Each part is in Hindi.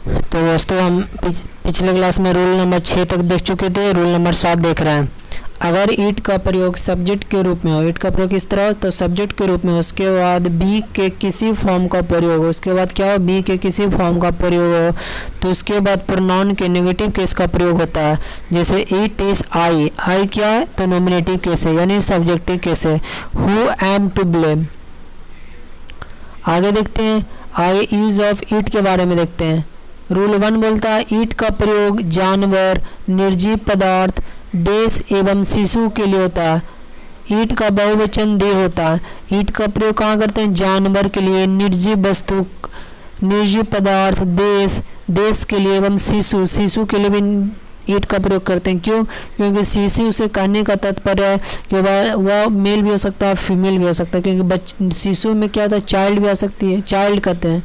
तो दोस्तों हम पिछले क्लास में रूल नंबर 6 तक देख चुके थे। रूल नंबर 7 देख रहे हैं। अगर ईट का प्रयोग सब्जेक्ट के रूप में हो, ईट का प्रयोग किस तरह हो तो सब्जेक्ट के रूप में, उसके बाद बी के किसी फॉर्म का प्रयोग हो, उसके बाद क्या हो बी के किसी फॉर्म का प्रयोग हो, तो उसके बाद प्रोनाउन के नेगेटिव केस का प्रयोग होता है। जैसे इट इज आई, आई क्या है तो नॉमिनेटिव केस है यानी सब्जेक्टिव केस है। Who am to blame. आगे देखते हैं, आगे यूज ऑफ ईट के बारे में देखते हैं। रूल 1 बोलता है ईट का प्रयोग जानवर, निर्जीव पदार्थ, देश एवं शिशु के लिए होता है। ईट का बहुवचन दे होता है। ईट का प्रयोग कहाँ करते हैं? जानवर के लिए, निर्जीव वस्तु, निर्जीव पदार्थ, देश के लिए एवं शिशु के लिए भी ईट का प्रयोग करते हैं। क्यों? क्योंकि शिशु से कहने का तात्पर्य है कि वह मेल भी हो सकता है और फीमेल भी हो सकता है, क्योंकि शिशु में क्या होता है चाइल्ड भी आ सकती है, चाइल्ड कहते हैं,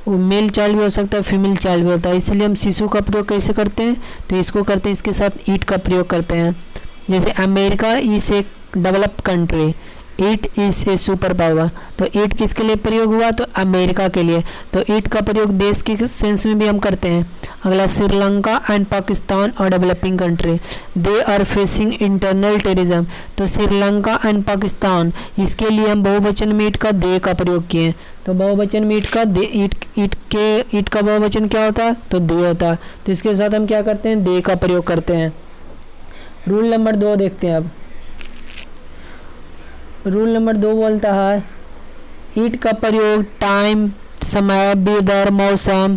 वो मेल चाइल्ड भी हो सकता है, फीमेल चाइल्ड भी होता है। इसलिए हम शिशु का प्रयोग कैसे करते हैं तो इसको करते हैं, इसके साथ ईट का प्रयोग करते हैं। जैसे America is a developed country, eat is a super power, तो ईट किसके लिए प्रयोग हुआ तो अमेरिका के लिए। तो ईट का प्रयोग देश के सेंस में भी हम करते हैं। अगला, श्रीलंका एंड पाकिस्तान और developing country, they are facing internal terrorism, तो श्रीलंका एंड पाकिस्तान, इसके लिए हम बहुवचन में ईट का दे का प्रयोग किए। तो बहुवचन में ईट का दे, ईट का बहुवचन क्या होता है तो दे होता है, तो इसके साथ हम क्या करते हैं दे का प्रयोग करते हैं। रूल नंबर 2 देखते हैं अब। रूल नंबर 2 बोलता है ईट का प्रयोग टाइम, समय, वेदर, मौसम,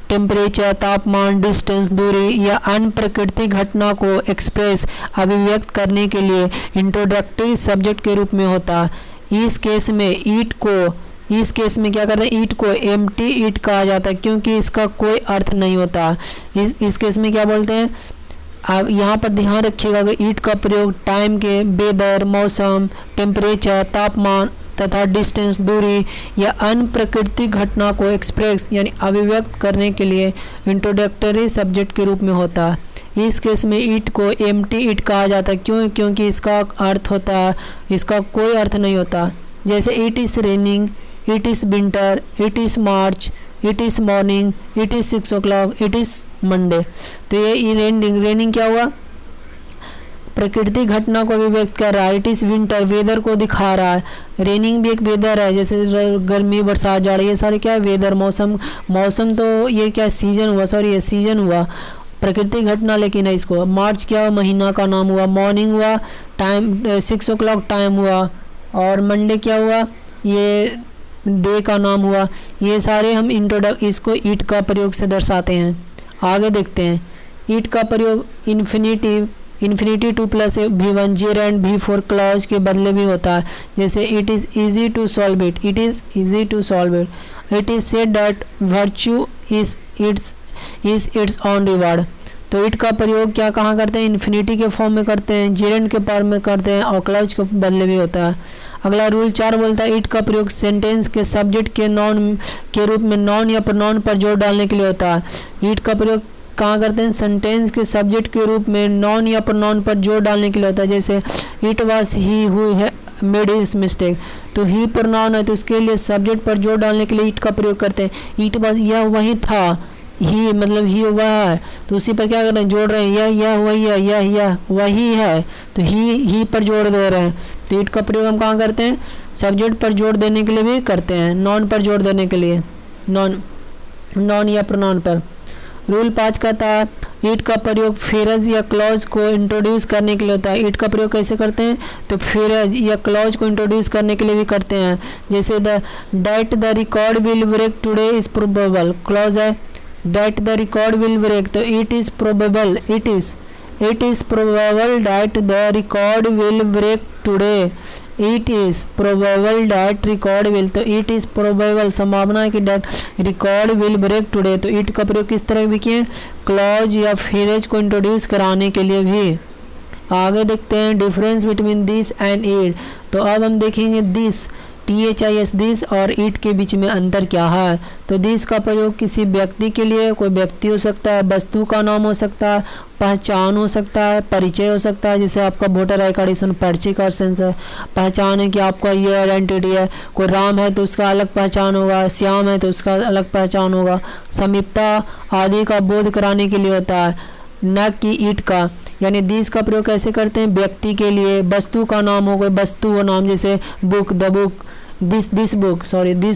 टेम्परेचर, तापमान, डिस्टेंस, दूरी या अन्य प्राकृतिक घटना को एक्सप्रेस, अभिव्यक्त करने के लिए इंट्रोडक्टरी सब्जेक्ट के रूप में होता है। इस केस में क्या करते हैं ईट को एम्प्टी ईट कहा जाता है, क्योंकि इसका कोई अर्थ नहीं होता। इस केस में क्या बोलते हैं, आप यहाँ पर ध्यान रखिएगा कि ईट का प्रयोग टाइम के, वेदर, मौसम, टेम्परेचर, तापमान तथा डिस्टेंस, दूरी या अन्य प्राकृतिक घटना को एक्सप्रेस यानी अभिव्यक्त करने के लिए इंट्रोडक्टरी सब्जेक्ट के रूप में होता है। इस केस में ईट को एम्प्टी ईट कहा जाता है। क्यों? क्योंकि इसका अर्थ होता है, इसका कोई अर्थ नहीं होता। जैसे it is raining, it is winter, it is March, it is morning, it is 6 o'clock, it is Monday. तो ये रेनिंग क्या हुआ प्राकृतिक घटना को अभिव्यक्त कर रहा है। इट इज़ विंटर वेदर को दिखा रहा है। रेनिंग भी एक वेदर है, जैसे गर्मी, बरसात, जाड़ा, ये सारे क्या है वेदर, मौसम तो ये क्या सीजन हुआ, सॉरी ये सीजन हुआ, प्राकृतिक घटना लेकिन है इसको। मार्च क्या हुआ महीना का नाम हुआ, मॉर्निंग हुआ टाइम, 6 o'clock टाइम हुआ, और मंडे क्या हुआ ये डे का नाम हुआ। ये सारे हम इसको ईट का प्रयोग से दर्शाते हैं। आगे देखते हैं, ईट का प्रयोग इन्फिनिटी 2 + V1 जेर एंड V4 क्लॉज के बदले भी होता है। जैसे it is easy to solve it, it is easy to solve it, it is said that virtue is its own reward. तो इट का प्रयोग क्या कहाँ करते हैं इन्फिनिटी के फॉर्म में करते हैं, जेरेंड के फॉर्म में करते हैं, और क्लॉज के बदले भी होता है। अगला रूल 4 बोलता है इट का प्रयोग सेंटेंस के सब्जेक्ट के नॉन के रूप में नॉन या प्रोनाउन पर जोर डालने के लिए होता है। इट का प्रयोग कहाँ करते हैं सेंटेंस के सब्जेक्ट के रूप में नॉन या प्रोनाउन पर जोर डालने के लिए होता है। जैसे it was he who made his mistake, तो ही प्रोनाउन है तो उसके लिए सब्जेक्ट पर जोर डालने के लिए इट का प्रयोग करते हैं। इट वाज यह वही था, ही मतलब ही हुआ है तो उसी पर क्या कर रहे हैं जोड़ रहे हैं, यह वही है, यह वही है तो ही पर जोड़ दे रहे हैं। तो इट का प्रयोग हम कहाँ करते हैं सब्जेक्ट पर जोड़ देने के लिए भी करते हैं, नॉन पर जोड़ देने के लिए, नॉन या प्रोनाउन पर। रूल 5 कहता है इट का प्रयोग फ्रेज या क्लॉज को इंट्रोड्यूस करने के लिए होता है। इट का प्रयोग कैसे करते हैं तो फ्रेज या क्लॉज को इंट्रोड्यूस करने के लिए भी करते हैं। जैसे the record will break today is probable, clause है that the record will break, तो it is probable that the record will break today, it is probable that record will, तो it is probable संभावना है कि that record will break today। तो it का प्रयोग किस तरह भी किए क्लॉज या फ्रेज को इंट्रोड्यूस कराने के लिए भी। आगे देखते हैं difference between this and it. तो अब हम देखेंगे दिस THIS दिस और इट के बीच में अंतर क्या है? तो दिस का प्रयोग किसी व्यक्ति के लिए, कोई व्यक्ति हो सकता है, वस्तु का नाम हो सकता है, पहचान हो सकता है, परिचय हो सकता है, जैसे आपका वोटर आई कार्ड परिचय का सेंस है, पहचान है कि आपका ये आइडेंटिटी है। कोई राम है तो उसका अलग पहचान होगा, श्याम है तो उसका अलग पहचान होगा। समीपता आदि का बोध कराने के लिए होता है, न कि ईट का। यानी दिस का प्रयोग कैसे करते हैं? व्यक्ति के लिए, वस्तु का नाम हो, कोई वस्तु हो नाम, जैसे book, the book, this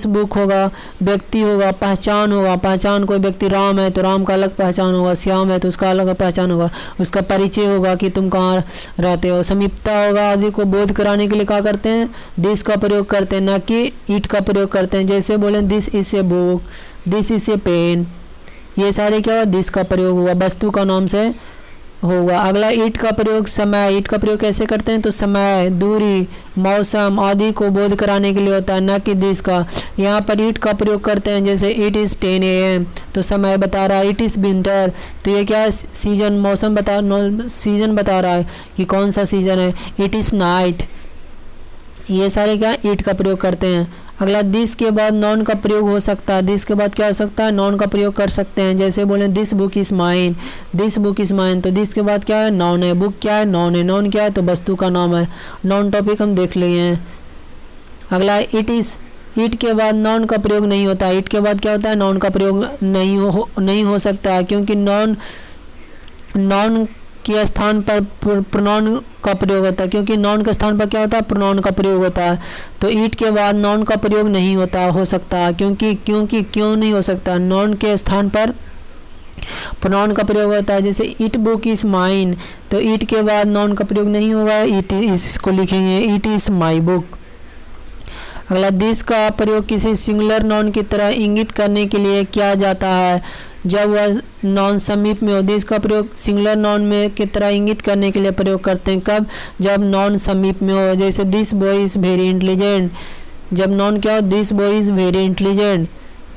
book होगा, व्यक्ति होगा, पहचान होगा, पहचान कोई व्यक्ति राम है तो राम का अलग पहचान होगा, श्याम है तो उसका अलग पहचान होगा, उसका परिचय होगा कि तुम कहाँ रहते हो। समीपता होगा आदि को बोध कराने के लिए क्या करते हैं? दिस का प्रयोग करते हैं, न कि ईट का प्रयोग करते हैं। जैसे बोले this is a book, this is a pen, ये सारे क्या हुआ? दिस का प्रयोग हुआ, वस्तु का नाम से होगा। अगला ईट का प्रयोग समय। ईट का प्रयोग कैसे करते हैं? तो समय, दूरी, मौसम आदि को बोध कराने के लिए होता है, न कि दिस का। यहाँ पर ईट का प्रयोग करते हैं, जैसे इट इज़ 10 AM तो समय बता रहा है। इट इज़ विंटर तो ये क्या है? सीजन, मौसम सीजन बता रहा है कि कौन सा सीजन है। इट इज़ नाइट, ये सारे क्या ईट का प्रयोग करते हैं। अगला दिस के बाद नॉन का प्रयोग हो सकता है। दिस के बाद क्या हो सकता है? नॉन का प्रयोग कर सकते हैं। जैसे बोले this book is mine, this book is mine तो दिस के बाद क्या है? नॉन है। बुक क्या है? नॉन है। नॉन क्या है? तो वस्तु का नाम है। नॉन टॉपिक हम देख लिए हैं। अगला इट इज़। ईट के बाद नॉन का प्रयोग नहीं होता। ईट के बाद क्या होता है? नॉन का प्रयोग नहीं हो सकता है, क्योंकि नॉन के स्थान पर प्रोनाउन का प्रयोग होता है, क्योंकि नॉन के स्थान पर क्या होता है? प्रोनाउन का प्रयोग होता है। तो ईट के बाद नॉन का प्रयोग नहीं हो सकता, क्योंकि क्यों नहीं हो सकता? नॉन के स्थान पर प्रोनाउन का प्रयोग होता है। जैसे इट बुक इज़ माइन तो ईट के बाद नॉन का प्रयोग नहीं होगा, इट इज, इसको लिखेंगे इट इज़ माई बुक। अगला दिस का प्रयोग किसी सिंगुलर नॉन की तरह इंगित करने के लिए किया जाता है जब वह नॉन समीप में हो। दिस का प्रयोग सिंगुलर नॉन में की तरह इंगित करने के लिए प्रयोग करते हैं। कब? जब नॉन समीप में हो। जैसे this boy is very intelligent, जब नॉन क्या हो? This boy is very intelligent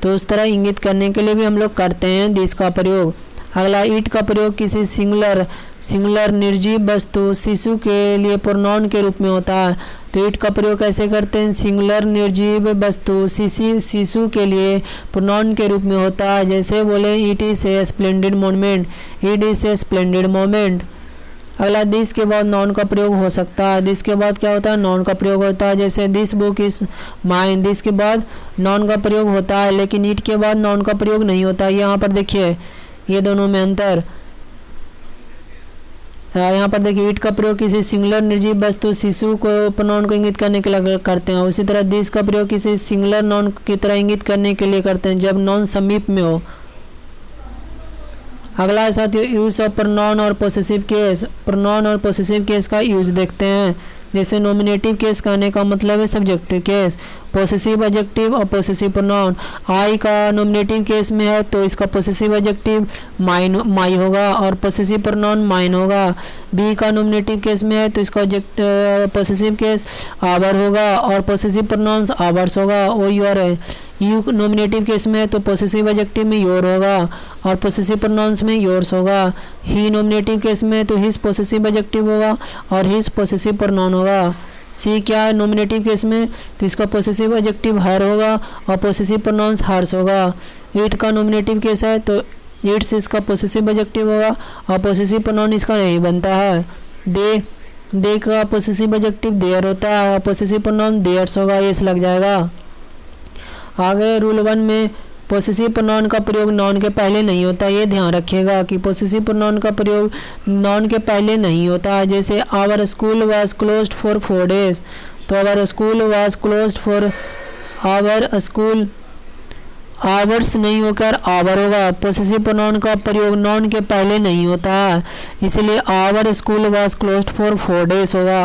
तो उस तरह इंगित करने के लिए भी हम लोग करते हैं दिस का प्रयोग। अगला ईट का प्रयोग किसी सिंगुलर निर्जीव वस्तु शिशु के लिए प्रोनाउन के रूप में होता है। तो ईट का प्रयोग कैसे करते हैं? सिंगुलर निर्जीव वस्तु शिशु के लिए प्रोनाउन के रूप में होता है। जैसे बोले it is a splendid moment, it is a splendid moment. अगला दिस के बाद नॉन का प्रयोग हो सकता है। दिस के बाद क्या होता है? नॉन का प्रयोग होता है। जैसे this book is mine, this के बाद नॉन का प्रयोग होता है, लेकिन ईट के बाद नॉन का प्रयोग नहीं होता। यहाँ पर देखिए ये दोनों में अंतर। यहाँ पर देखिए ईट का प्रयोग किसी सिंगुलर निर्जीव वस्तु शिशु को प्रोनाउन को इंगित करने के लिए करते हैं। उसी तरह दिस का प्रयोग किसी सिंगुलर नॉन की तरह इंगित करने के लिए करते हैं जब नॉन समीप में हो। अगला साथियों यूज ऑफ प्रोनाउन और पोसेसिव केस। प्रोनाउन और पोसेसिव केस का यूज देखते हैं। जैसे नॉमिनेटिव केस कहने का मतलब है सब्जेक्टिव केस, पोसेसिव एडजेक्टिव और पोसेसिव प्रोनाउन। आई का नॉमिनेटिव केस में है तो इसका पोसेसिव एडजेक्टिव माई होगा और पोसेसिव प्रोनाउन माइन होगा। बी का नॉमिनेटिव केस में है तो इसका पोसेसिव केस आवर होगा और पोसेसिव प्रोनाउंस आवर्स होगा, वो योर है। यू नॉमिनेटिव केस में है तो पोसेसिव एडजेक्टिव में योर होगा और पोसेसिव प्रोनाउंस में योर्स होगा। ही नॉमिनेटिव केस में है तो हिज पोसेसिव एडजेक्टिव होगा और हिज पोसेसिव प्रोनाउन होगा। सी क्या है नॉमिनेटिव केस में तो इसका पोसेसिव एडजेक्टिव हर होगा और पोसेसिव प्रोनाउंस हर्स होगा। इट का नॉमिनेटिव केस है तो इट्स इसका पोसेसिव एडजेक्टिव होगा और पोसेसिव प्रोनाउन इसका नहीं बनता है। दे का पोसेसिव एडजेक्टिव देयर होता है और पोसेसिव प्रोनाउन देयर्स होगा, ये लग जाएगा। आगे रूल 1 में पोसेसिव प्रोनाउन का प्रयोग नॉन के पहले नहीं होता, ये ध्यान रखिएगा कि पोसेसिव प्रोनाउन का प्रयोग नॉन के पहले नहीं होता है। जैसे our school was closed for 4 days तो our school was closed for our school, ours नहीं होकर आवर होगा। पोसेसिव प्रोनाउन का प्रयोग नॉन के पहले नहीं होता है, इसलिए our school was closed for 4 days होगा।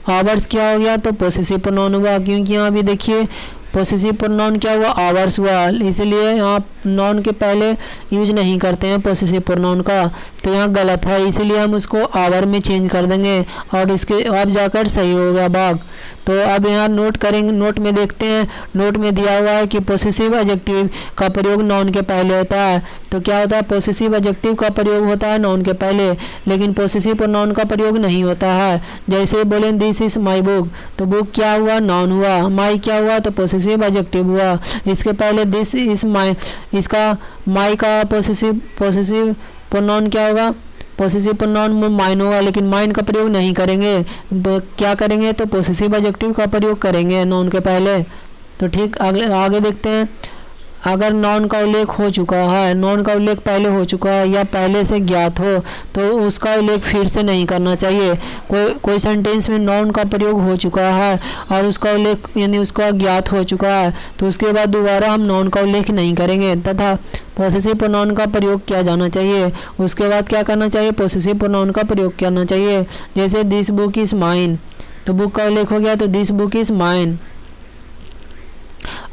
आवर्स क्या हो गया तो पोसेसिव प्रोनाउन होगा, क्योंकि यहाँ भी देखिए पोसेसिव प्रोनाउन क्या हुआ, आवर्स हुआ, इसलिए यहाँ नाउन के पहले यूज नहीं करते हैं पोसेसिव प्रोनाउन का, तो यहाँ गलत है, इसलिए हम उसको आवर में चेंज कर देंगे और इसके अब जाकर सही हो गया भाग। तो अब यहाँ नोट करेंगे, नोट में देखते हैं, नोट में दिया हुआ है कि पोसेसिव एडजेक्टिव का प्रयोग नाउन के पहले होता है। तो क्या होता है, पोसेसिव एडजेक्टिव का प्रयोग होता है नाउन के पहले, लेकिन पोसेसिव प्रोनाउन का प्रयोग नहीं होता है। जैसे बोले दिस इज माई बुक, तो बुक क्या हुआ, नाउन हुआ, माई क्या हुआ, तो पोसेसिव एडजेक्टिव हुआ। इसके पहले दिस इज माई, इसका माई का पोसेसिव प्रोनाउन क्या होगा, पोसेसिव प्रोनाउन माइन होगा, लेकिन माइन का प्रयोग नहीं करेंगे, क्या करेंगे, तो पोसेसिव एडजेक्टिव का प्रयोग करेंगे नाउन के पहले। तो ठीक, आगे देखते हैं। अगर नाउन का उल्लेख हो चुका है, नाउन का उल्लेख पहले हो चुका है या पहले से ज्ञात हो, तो उसका उल्लेख फिर से नहीं करना चाहिए। कोई सेंटेंस में नाउन का प्रयोग हो चुका है और उसका उल्लेख यानी उसका ज्ञात हो चुका है, तो उसके बाद दोबारा हम नाउन का उल्लेख नहीं करेंगे तथा पोसेसिव प्रोनाउन का प्रयोग किया जाना चाहिए। उसके बाद क्या करना चाहिए, पोसेसिव प्रोनाउन का प्रयोग करना चाहिए। जैसे दिस बुक इज़ माइन, तो बुक का उल्लेख हो गया तो दिस बुक इज़ माइन।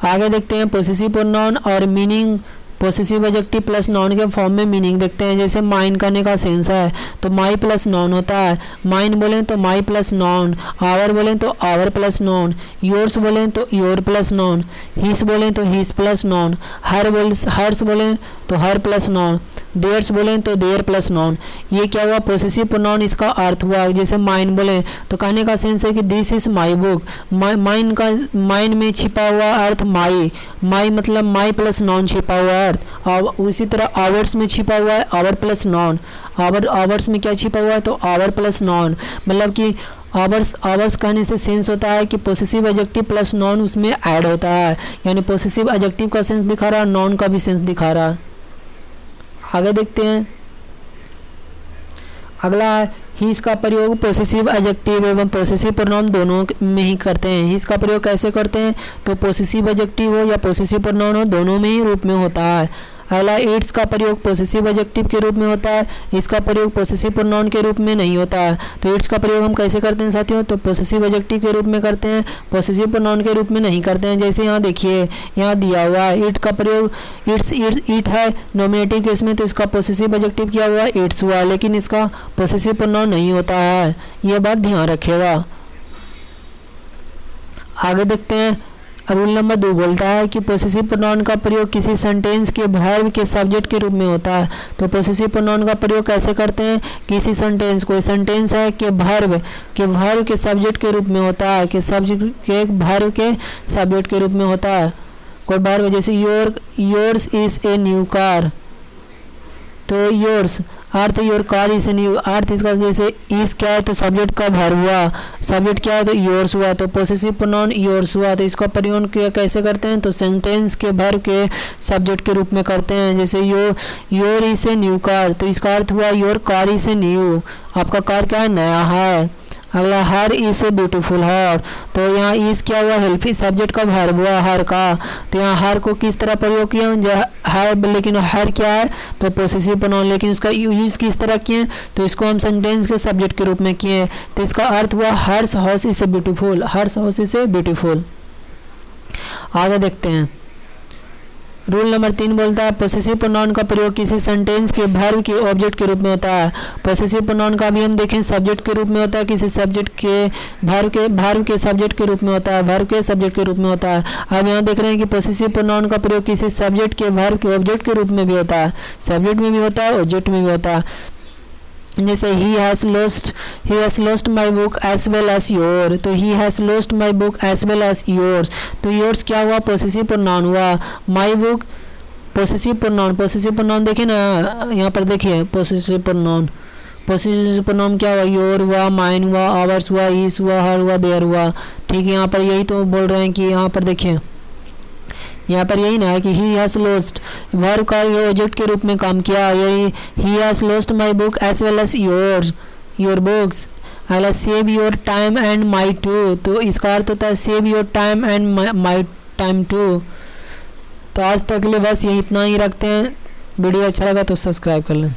आगे देखते हैं पोसेसिव प्रोनाउन और meaning. Possessive adjective plus noun के फॉर्म में मीनिंग देखते हैं। जैसे माइन करने का सेंस है तो माई प्लस नाउन होता है, माइन बोलें तो माई प्लस नाउन, आवर बोलें तो आवर प्लस नाउन, योर्स बोलें तो योर प्लस नाउन, हिस बोलें तो हिस प्लस नाउन, हर्स बोलें तो हर प्लस नाउन, देयर्स बोलें तो देयर प्लस नाउन। ये क्या हुआ, पोसेसिव प्रोनाउन, इसका अर्थ हुआ। जैसे माइन बोलें तो कहने का सेंस है कि this is my book, mine में छिपा हुआ अर्थ माई, माई मतलब माई प्लस नाउन छिपा हुआ अर्थ। और उसी तरह आवर्स में छिपा हुआ है आवर प्लस नाउन, आवर्स में क्या छिपा हुआ है, तो आवर प्लस नाउन, मतलब कि आवर्स कहने से सेंस होता है कि पोसेसिव एडजेक्टिव प्लस नाउन उसमें ऐड होता है, यानी पोसेसिव एडजेक्टिव का सेंस दिखा रहा है, नाउन का भी सेंस दिखा रहा है। आगे देखते हैं। अगला है हिस का प्रयोग पोसेसिव एडजेक्टिव एवं पोसेसिव प्रोनाउन दोनों में ही करते हैं। हिस का प्रयोग कैसे करते हैं, तो पोसेसिव एडजेक्टिव हो या पोसेसिव प्रोनाउन हो, दोनों में ही रूप में होता है। अगला इट्स का प्रयोग पोसेसिव एडजेक्टिव के रूप में होता है, इसका प्रयोग पोसेसिव प्रोनाउन के रूप में नहीं होता है। तो इट्स का प्रयोग हम कैसे करते हैं साथियों, तो पोसेसिव एडजेक्टिव के रूप में करते हैं, पोसेसिव प्रोनाउन के रूप में नहीं करते हैं। जैसे यहाँ देखिए, यहाँ दिया हुआ है इट का प्रयोग, इट है नॉमिनेटिव केस में, तो इसका पोसेसिव एडजेक्टिव क्या हुआ, इट्स हुआ, लेकिन इसका पोसेसिव प्रोनाउन नहीं होता है, ये बात ध्यान रखिएगा। आगे देखते हैं। रूल नंबर 2 बोलता है कि पोसेसिव प्रोनाउन का प्रयोग किसी सेंटेंस के वर्ब के सब्जेक्ट के रूप में होता है। तो पोसेसिव प्रोनाउन का प्रयोग कैसे करते हैं, किसी सेंटेंस, कोई सेंटेंस है कि वर्ब के सब्जेक्ट के रूप में होता है, कि सब्जेक्ट के वर्ब के सब्जेक्ट के रूप में होता है। कोई वर्ब जैसे yours is a new car, तो योर्स अर्थ your car is a new, अर्थ इसका जैसे इस क्या है तो सब्जेक्ट का वर्ब हुआ, सब्जेक्ट क्या है तो योर्स हुआ, तो पोसेसिव प्रोनाउन योर्स हुआ। तो इसका प्रयोग कैसे करते हैं, तो सेंटेंस के वर्ब के सब्जेक्ट के रूप में करते हैं। जैसे your is a new car, तो इसका अर्थ हुआ your car is a new, आपका कार क्या है, नया है। अगला हर इज ए ब्यूटीफुल हर, तो यहाँ इस क्या हुआ, हेल्पी सब्जेक्ट का वर्ब हुआ हर का, तो यहाँ हर को किस तरह प्रयोग किया, हर, लेकिन हर क्या है तो पोसेसिव प्रोनाउन, लेकिन उसका यूज किस तरह किए, तो इसको हम सेंटेंस के सब्जेक्ट के रूप में किए। तो इसका अर्थ हुआ hers house is a beautiful, hers house is a beautiful. आगे देखते हैं। रूल नंबर 3 बोलता है पोसेसिव प्रोनाउन का प्रयोग किसी सेंटेंस के वर्ब के ऑब्जेक्ट के रूप में होता है। पोसेसिव प्रोनाउन का भी हम देखें सब्जेक्ट के रूप में होता है, किसी सब्जेक्ट के वर्ब के सब्जेक्ट के रूप में होता है, वर्ब के सब्जेक्ट के रूप में होता है। अब यहाँ देख रहे हैं कि पोसेसिव प्रोनाउन का प्रयोग किसी सब्जेक्ट के वर्ब के ऑब्जेक्ट के रूप में भी होता है, सब्जेक्ट में भी होता है, ऑब्जेक्ट में भी होता है। जैसे he has lost my book as well as your, तो he has lost my book as well as yours, तो yours क्या हुआ, पोसेसिव प्रोनाउन हुआ। my book पोसेसिव प्रोनाउन देखिए ना, यहाँ पर देखिए पोसेसिव प्रोनाउन क्या हुआ, योर हुआ, माइन हुआ, आवर्स हुआ, हिज हुआ, हर हुआ, देयर हुआ। ठीक है, यहाँ पर यही तो बोल रहे हैं कि यहाँ पर देखिए, यहाँ पर यही ना है कि ही हैज़ लॉस्ट वर्ब का ये ऑब्जेक्ट के रूप में काम किया, यही ही has lost my book as well as your books. अगला save your time and my too, तो इसका अर्थ होता है save your time and my time too. तो आज तक के लिए बस ये इतना ही रखते हैं। वीडियो अच्छा लगा तो सब्सक्राइब कर लें।